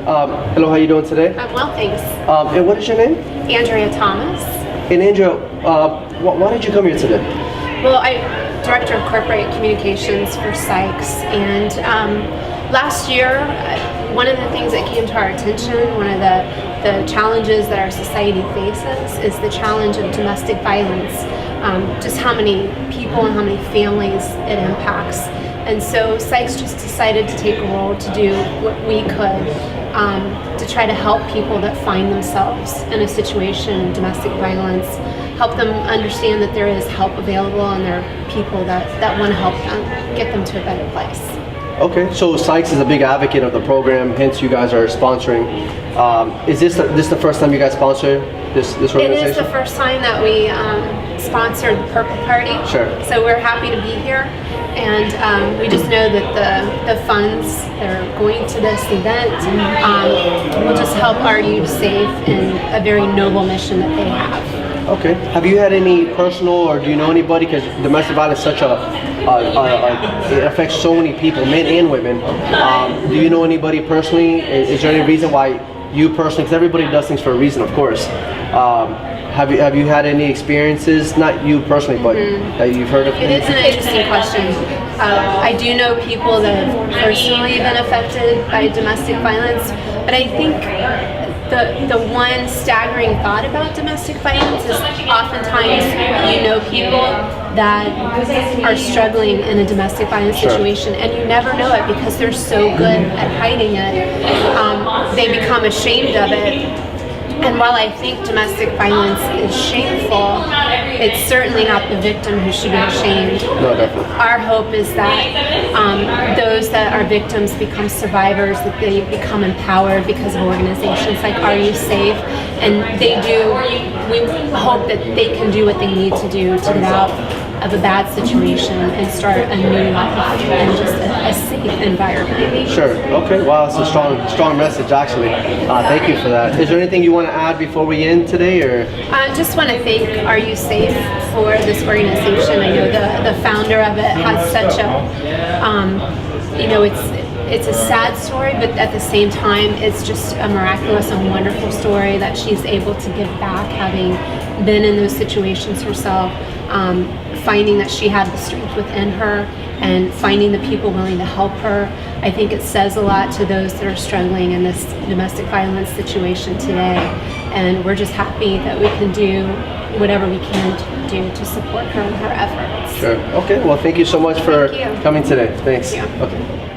Hello, how you doing today? I'm well, thanks. And what is your name? Andrea Thomas. And Andrea, why did you come here today? Well, I'm Director of Corporate Communications for Sykes, and last year, one of the things that came to our attention, one of the challenges that our society faces is the challenge of domestic violence, just how many people and how many families it impacts. And so Sykes just decided to take a role to do what we could to try to help people that find themselves in a situation of domestic violence, help them understand that there is help available and there are people that want to help them, get them to a better place. Okay, so Sykes is a big advocate of the program, hence you guys are sponsoring. Is this the first time you guys sponsor this organization? It is the first time that we sponsored the Purple Party. Sure. So we're happy to be here, and we just know that the funds that are going to this event will just help Are You Safe in a very noble mission that they have. Okay. Have you had any personal, or do you know anybody, because domestic violence is such it affects so many people, men and women. Do you know anybody personally? Is there any reason why you personally, because everybody does things for a reason, of course. Have you had any experiences, not you personally, but that you've heard of? It is an interesting question. I do know people that have personally been affected by domestic violence, but I think the one staggering thought about domestic violence is oftentimes you know people that are struggling in a domestic violence situation, and you never know it because they're so good at hiding it. They become ashamed of it. And while I think domestic violence is shameful, it's certainly not the victim who should be ashamed. No, definitely. Our hope is that those that are victims become survivors, that they become empowered because of organizations like Are You Safe? And we hope that they can do what they need to do to get out of a bad situation and start a new life and just a safe environment. Sure. Okay. Wow, that's a strong message, actually. Thank you for that. Is there anything you want to add before we end today, or? I just want to thank Are You Safe for this organization. I know the founder of it has such it's a sad story, but at the same time, it's just a miraculous and wonderful story that she's able to give back, having been in those situations herself, finding that she had the strength within her and finding the people willing to help her. I think it says a lot to those that are struggling in this domestic violence situation today, and we're just happy that we can do whatever we can do to support her in her efforts. Sure. Okay. Well, thank you so much for coming today. Thanks. Thank you. Okay.